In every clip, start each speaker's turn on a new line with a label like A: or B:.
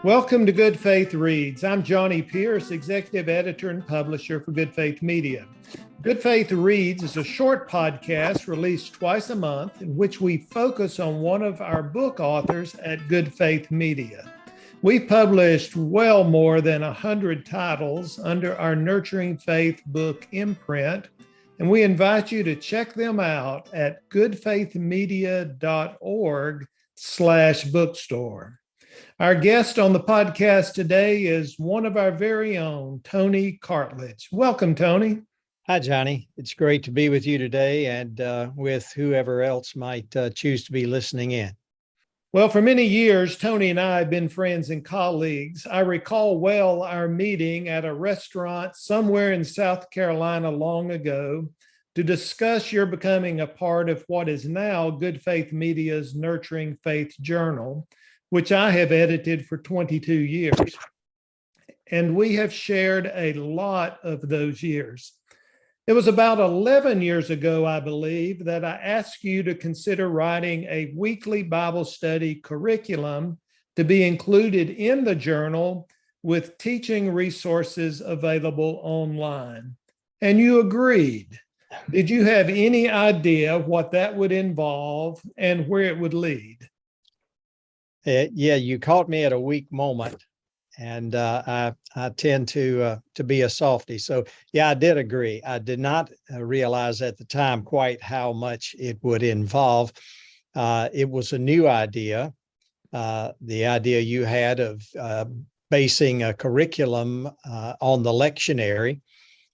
A: Welcome to Good Faith Reads. I'm Johnny Pierce, Executive Editor and Publisher for Good Faith Media. Good Faith Reads is a short podcast released twice a month in which we focus on one of our book authors at Good Faith Media. We've published well more than 100 titles under our Nurturing Faith book imprint, and we invite you to check them out at goodfaithmedia.org/bookstore. Our guest on the podcast today is one of our very own, Tony Cartledge. Welcome, Tony.
B: Hi, Johnny. It's great to be with you today and with whoever else might choose to be listening in.
A: Well, for many years, Tony and I have been friends and colleagues. I recall well our meeting at a restaurant somewhere in South Carolina long ago to discuss your becoming a part of what is now Good Faith Media's Nurturing Faith Journal, which I have edited for 22 years. And we have shared a lot of those years. It was about 11 years ago, I believe, that I asked you to consider writing a weekly Bible study curriculum to be included in the journal with teaching resources available online. And you agreed. Did you have any idea what that would involve and where it would lead?
B: Yeah, you caught me at a weak moment, and I tend to be a softie. So yeah, I did agree. I did not realize at the time quite how much it would involve. It was a new idea. The idea you had of basing a curriculum on the lectionary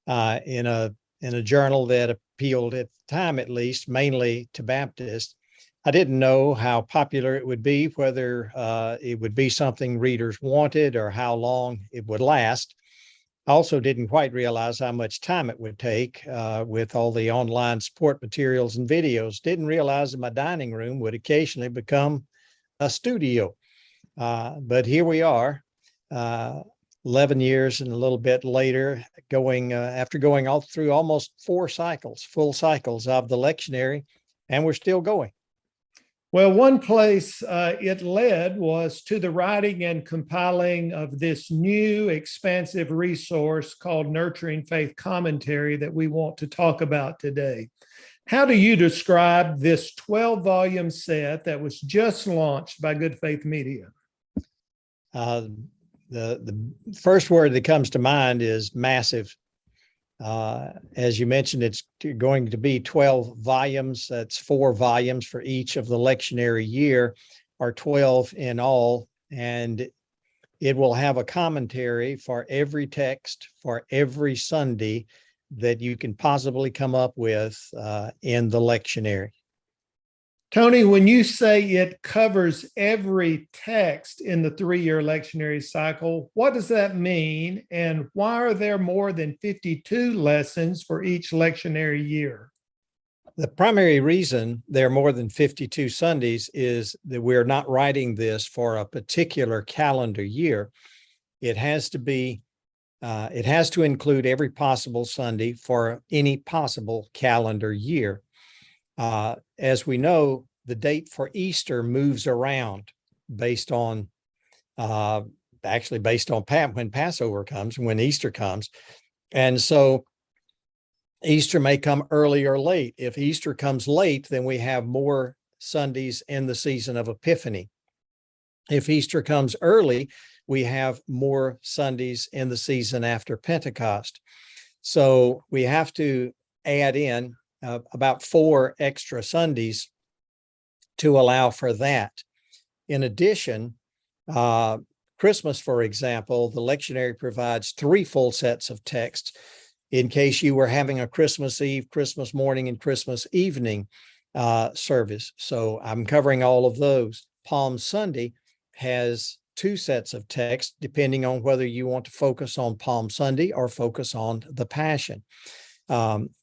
B: in a journal that appealed at the time, at least, mainly to Baptists. I didn't know how popular it would be, whether it would be something readers wanted or how long it would last. I also didn't quite realize how much time it would take with all the online support materials and videos. Didn't realize that my dining room would occasionally become a studio. But here we are, 11 years and a little bit later, after going all through almost full cycles of the lectionary, and we're still going.
A: Well, one place it led was to the writing and compiling of this new expansive resource called Nurturing Faith Commentary that we want to talk about today. How do you describe this 12-volume set that was just launched by Good Faith Media?
B: The first word that comes to mind is massive. As you mentioned, it's going to be 12 volumes. That's 4 volumes for each of the lectionary year, or 12 in all. And it will have a commentary for every text for every Sunday that you can possibly come up with in the lectionary.
A: Tony, when you say it covers every text in the 3-year lectionary cycle, what does that mean? And why are there more than 52 lessons for each lectionary year?
B: The primary reason there are more than 52 Sundays is that we're not writing this for a particular calendar year. It has to include every possible Sunday for any possible calendar year. As we know, the date for Easter moves around based on when Passover comes, when Easter comes. And so Easter may come early or late. If Easter comes late, then we have more Sundays in the season of Epiphany. If Easter comes early, we have more Sundays in the season after Pentecost. So we have to add in about 4 extra Sundays to allow for that. In addition, Christmas, for example, the lectionary provides 3 full sets of texts in case you were having a Christmas Eve, Christmas morning, and Christmas evening service. So I'm covering all of those. Palm Sunday has 2 sets of text, depending on whether you want to focus on Palm Sunday or focus on the Passion.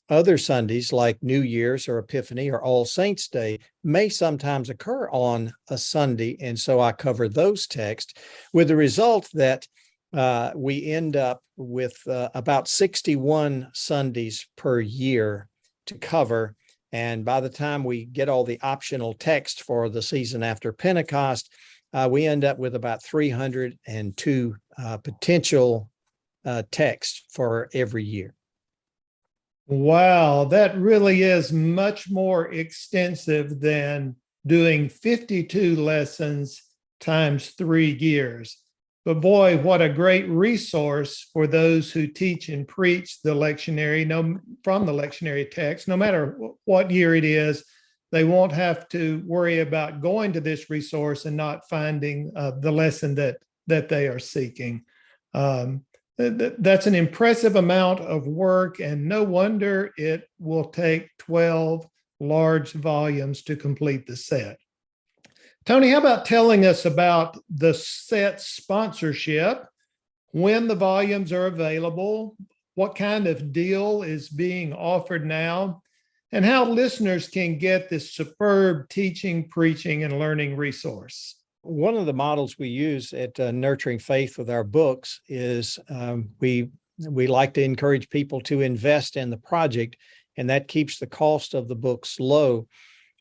B: Other Sundays, like New Year's or Epiphany or All Saints Day, may sometimes occur on a Sunday, and so I cover those texts, with the result that we end up with about 61 Sundays per year to cover. And by the time we get all the optional text for the season after Pentecost, we end up with about 302 potential texts for every year.
A: Wow, that really is much more extensive than doing 52 lessons times 3 years. But boy, what a great resource for those who teach and preach the lectionary, from the lectionary text. No matter what year it is, they won't have to worry about going to this resource and not finding the lesson that they are seeking. That's an impressive amount of work, and no wonder it will take 12 large volumes to complete the set. Tony, how about telling us about the set sponsorship, when the volumes are available, what kind of deal is being offered now, and how listeners can get this superb teaching, preaching, and learning resource?
B: One of the models we use at Nurturing Faith with our books is we like to encourage people to invest in the project, and that keeps the cost of the books low.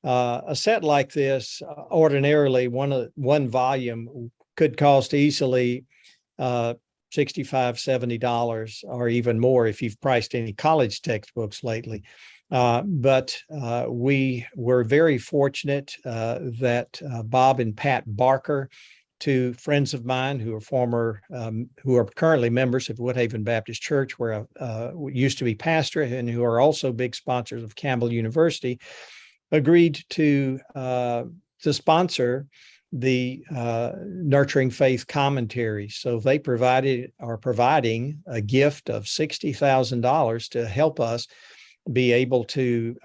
B: A set like this, ordinarily, one volume could cost easily $65, $70 or even more if you've priced any college textbooks lately. But we were very fortunate that Bob and Pat Barker, two friends of mine who are currently members of Woodhaven Baptist Church, where I used to be pastor, and who are also big sponsors of Campbell University, agreed to sponsor the Nurturing Faith commentary. So they are providing a gift of $60,000 to help us be able to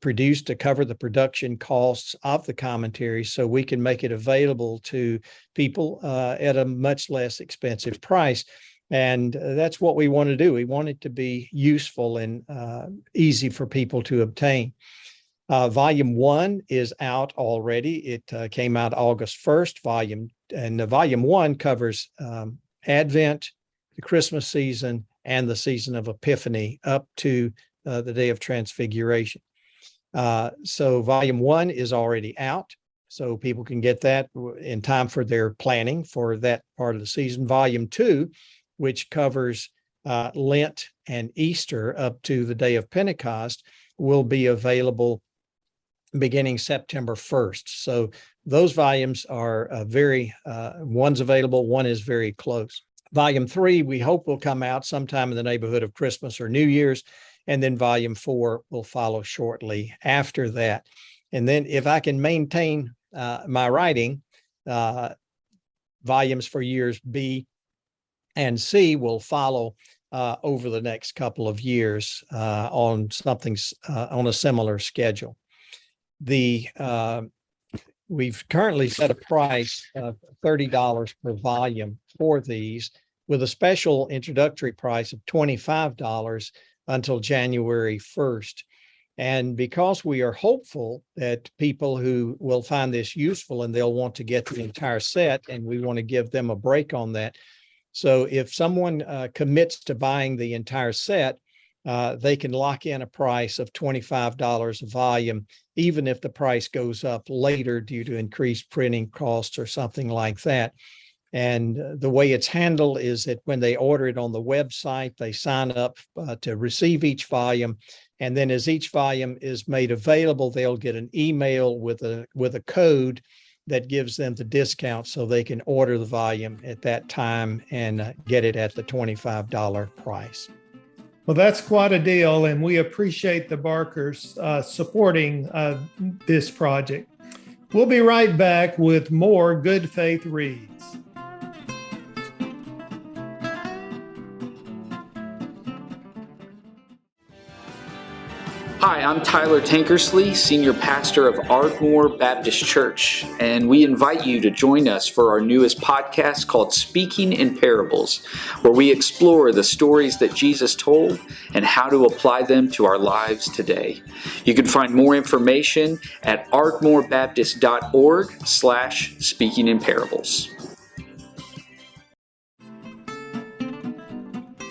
B: produce, to cover the production costs of the commentary, so we can make it available to people at a much less expensive price. And that's what we want to do. We want it to be useful and easy for people to obtain. Volume 1 is out already. It came out August 1st. Volume 1 covers Advent, the Christmas season, and the season of Epiphany up to the Day of Transfiguration. So Volume 1 is already out, so people can get that in time for their planning for that part of the season. Volume 2, which covers Lent and Easter up to the Day of Pentecost, will be available beginning September 1st. So those volumes are one's available, one is very close. Volume 3, we hope, will come out sometime in the neighborhood of Christmas or New Year's, and then Volume 4 will follow shortly after that. And then, if I can maintain my writing, volumes for years B and C will follow over the next couple of years on a similar schedule. We've currently set a price of $30 per volume for these, with a special introductory price of $25 until January 1st. And because we are hopeful that people who will find this useful and they'll want to get the entire set, and we want to give them a break on that. So if someone commits to buying the entire set, they can lock in a price of $25 a volume, even if the price goes up later due to increased printing costs or something like that. And the way it's handled is that when they order it on the website, they sign up to receive each volume. And then as each volume is made available, they'll get an email with a code that gives them the discount, so they can order the volume at that time and get it at the $25 price.
A: Well, that's quite a deal, and we appreciate the Barkers supporting this project. We'll be right back with more Good Faith Reads.
C: Hi, I'm Tyler Tankersley, Senior Pastor of Ardmore Baptist Church, and we invite you to join us for our newest podcast called Speaking in Parables, where we explore the stories that Jesus told and how to apply them to our lives today. You can find more information at ardmorebaptist.org/speakinginparables.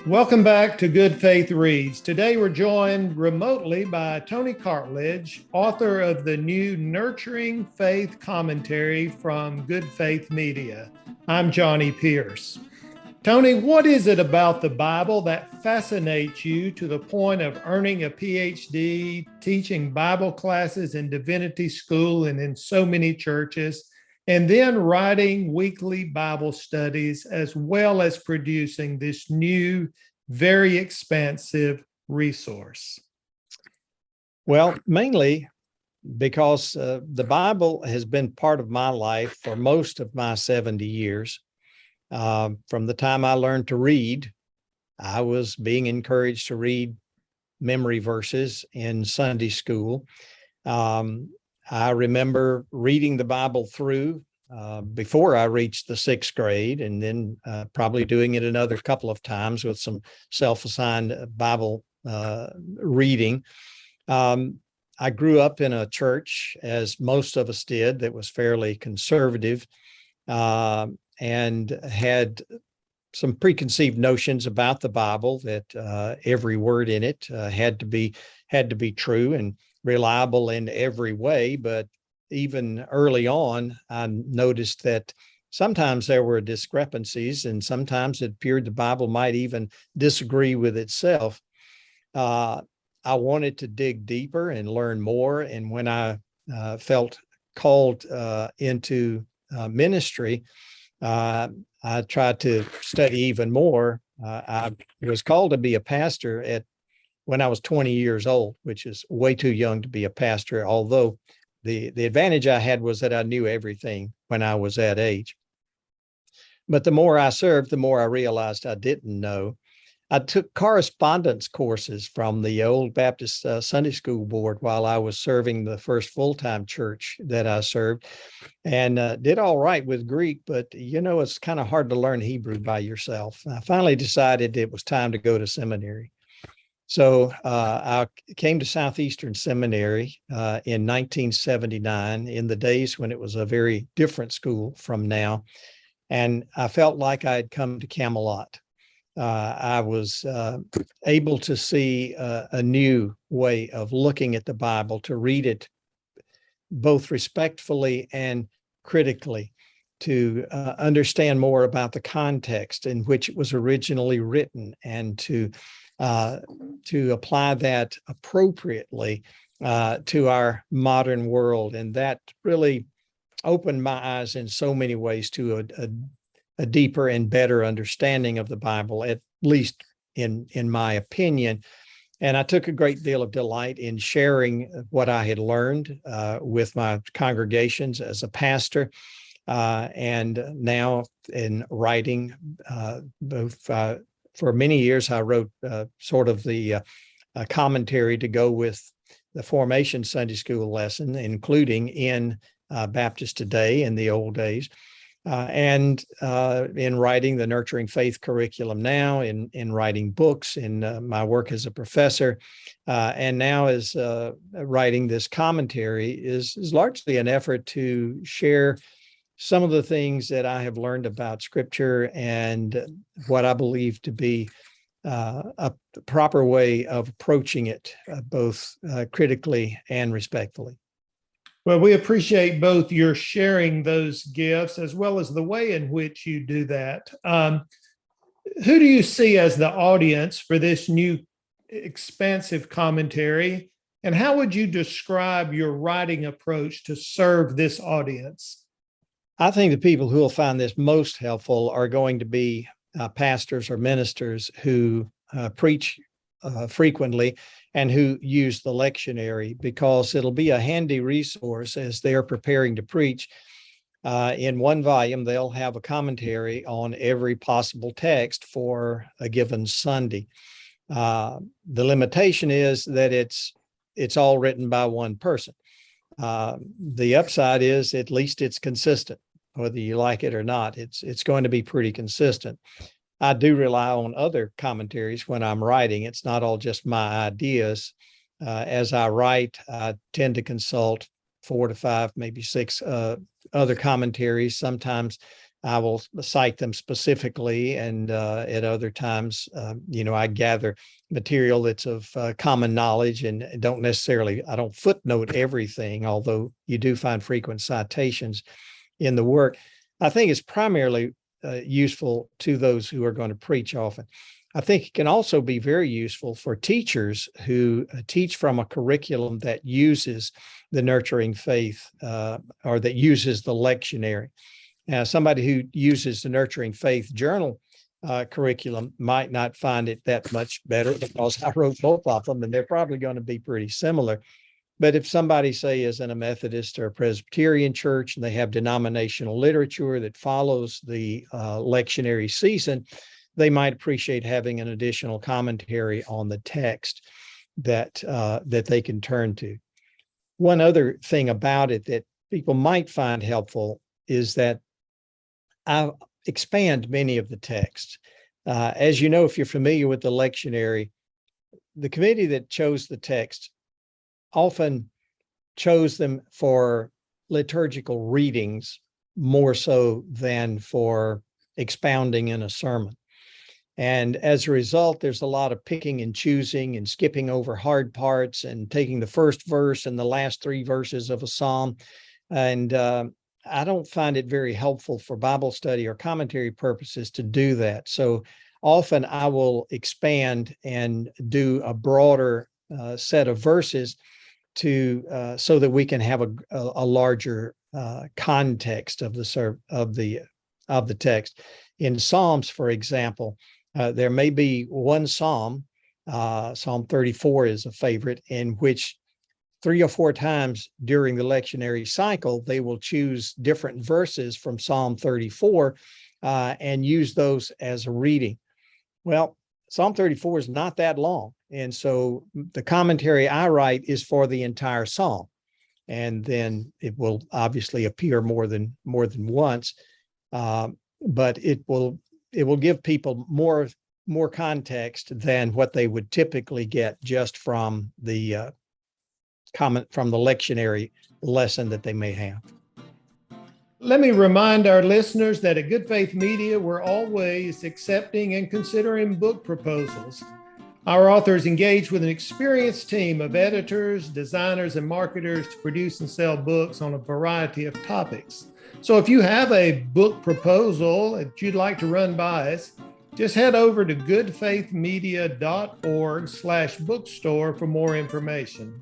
A: Welcome back to Good Faith Reads. Today we're joined remotely by Tony Cartledge, author of the new Nurturing Faith commentary from Good Faith Media. I'm Johnny Pierce. Tony, what is it about the Bible that fascinates you to the point of earning a PhD, teaching Bible classes in divinity school and in so many churches, and then writing weekly Bible studies, as well as producing this new, very expansive resource?
B: Well, mainly because the Bible has been part of my life for most of my 70 years. From the time I learned to read, I was being encouraged to read memory verses in Sunday school. I remember reading the Bible through before I reached the 6th grade, and then probably doing it another couple of times with some self-assigned Bible reading. I grew up in a church, as most of us did, that was fairly conservative, and had some preconceived notions about the Bible that every word in it had to be true and reliable in every way. But even early on, I noticed that sometimes there were discrepancies, and sometimes it appeared the Bible might even disagree with itself. I wanted to dig deeper and learn more. And when I felt called into ministry, I tried to study even more. I was called to be a pastor when I was 20 years old, which is way too young to be a pastor, although the advantage I had was that I knew everything when I was that age. But the more I served, the more I realized I didn't know. I took correspondence courses from the old Baptist Sunday School Board while I was serving the first full-time church that I served, and did all right with Greek, but it's kind of hard to learn Hebrew by yourself. I finally decided it was time to go to seminary. So I came to Southeastern Seminary in 1979, in the days when it was a very different school from now, and I felt like I had come to Camelot. I was able to see a new way of looking at the Bible, to read it both respectfully and critically, to understand more about the context in which it was originally written, and to apply that appropriately to our modern world. And that really opened my eyes in so many ways to a deeper and better understanding of the Bible, at least in my opinion. And I took a great deal of delight in sharing what I had learned with my congregations as a pastor, and now in writing. For many years, I wrote sort of the commentary to go with the formation Sunday school lesson, including in Baptist Today in the old days. And in writing the Nurturing Faith curriculum now, in writing books, in my work as a professor, and now as writing this commentary is largely an effort to share some of the things that I have learned about Scripture and what I believe to be a proper way of approaching it, both critically and respectfully.
A: Well, we appreciate both your sharing those gifts as well as the way in which you do that. Who do you see as the audience for this new expansive commentary? And how would you describe your writing approach to serve this audience?
B: I think the people who will find this most helpful are going to be pastors or ministers who preach frequently and who use the lectionary, because it'll be a handy resource as they're preparing to preach. In one volume, they'll have a commentary on every possible text for a given Sunday. The limitation is that it's all written by one person. The upside is at least it's consistent, whether you like it or not. It's going to be pretty consistent. I do rely on other commentaries when I'm writing. It's not all just my ideas. As I write, I tend to consult 4 to 5, maybe 6 other commentaries, sometimes I will cite them specifically, and at other times, I gather material that's of common knowledge and I don't footnote everything, although you do find frequent citations in the work. I think it's primarily useful to those who are going to preach often. I think it can also be very useful for teachers who teach from a curriculum that uses the nurturing faith or that uses the lectionary. Now, somebody who uses the nurturing faith journal curriculum might not find it that much better because I wrote both of them and they're probably going to be pretty similar. But if somebody, say, is in a Methodist or a Presbyterian church and they have denominational literature that follows the lectionary season, they might appreciate having an additional commentary on the text that they can turn to. One other thing about it that people might find helpful is that I expand many of the texts. As you know, if you're familiar with the lectionary, the committee that chose the text often chose them for liturgical readings more so than for expounding in a sermon. And as a result, there's a lot of picking and choosing and skipping over hard parts and taking the first verse and the last three verses of a psalm. And I don't find it very helpful for Bible study or commentary purposes to do that. So often I will expand and do a broader set of verses to so that we can have a larger context of the text. In Psalms, for example, there may be one psalm, Psalm 34 is a favorite, in which 3 or 4 times during the lectionary cycle, they will choose different verses from Psalm 34 and use those as a reading. Well, Psalm 34 is not that long. And so the commentary I write is for the entire psalm. And then it will obviously appear more than once, but it will give people more context than what they would typically get just from the comment from the lectionary lesson that they may have.
A: Let me remind our listeners that at Good Faith Media, we're always accepting and considering book proposals. Our authors engage with an experienced team of editors, designers, and marketers to produce and sell books on a variety of topics. So if you have a book proposal that you'd like to run by us, just head over to goodfaithmedia.org/bookstore for more information.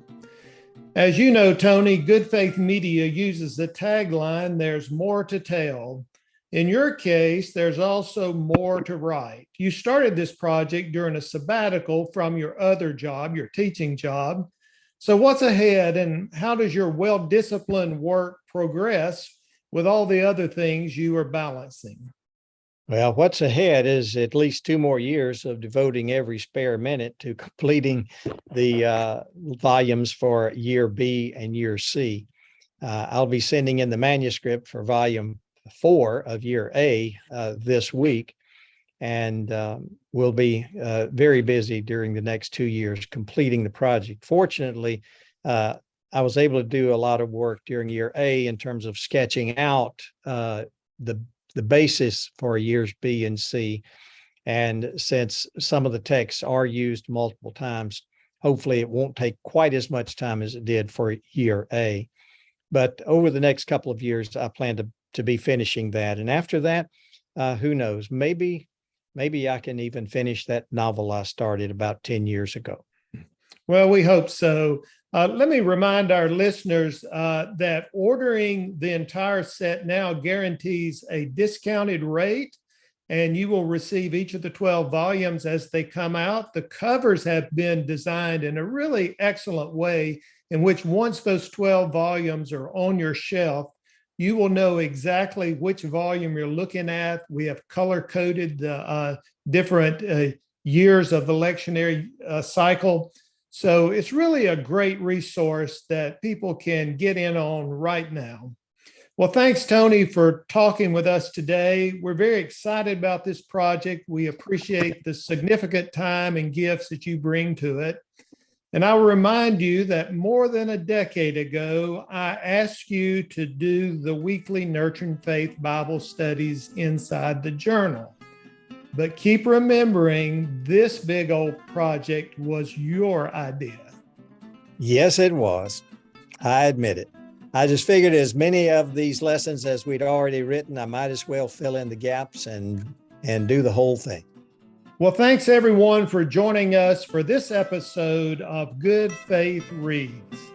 A: As you know, Tony, Good Faith Media uses the tagline, "There's more to tell." In your case, there's also more to write. You started this project during a sabbatical from your other job, your teaching job. So what's ahead, and how does your well-disciplined work progress with all the other things you are balancing?
B: Well, what's ahead is at least 2 more years of devoting every spare minute to completing the volumes for year B and year C. I'll be sending in the manuscript for volume 4 of year A this week, and we'll be very busy during the next 2 years completing the project. Fortunately, I was able to do a lot of work during year A in terms of sketching out the basis for years B and C. And since some of the texts are used multiple times, hopefully it won't take quite as much time as it did for year A. But over the next couple of years, I plan to be finishing that. And after that, who knows, maybe I can even finish that novel I started about 10 years ago.
A: Well, we hope so. Let me remind our listeners that ordering the entire set now guarantees a discounted rate, and you will receive each of the 12 volumes as they come out. The covers have been designed in a really excellent way, in which once those 12 volumes are on your shelf, you will know exactly which volume you're looking at. We have color-coded the different years of the lectionary cycle. So it's really a great resource that people can get in on right now. Well, thanks, Tony, for talking with us today. We're very excited about this project. We appreciate the significant time and gifts that you bring to it. And I'll remind you that more than a decade ago, I asked you to do the weekly Nurturing Faith Bible studies inside the journal. But keep remembering, this big old project was your idea.
B: Yes, it was. I admit it. I just figured as many of these lessons as we'd already written, I might as well fill in the gaps and do the whole thing.
A: Well, thanks everyone for joining us for this episode of Good Faith Reads.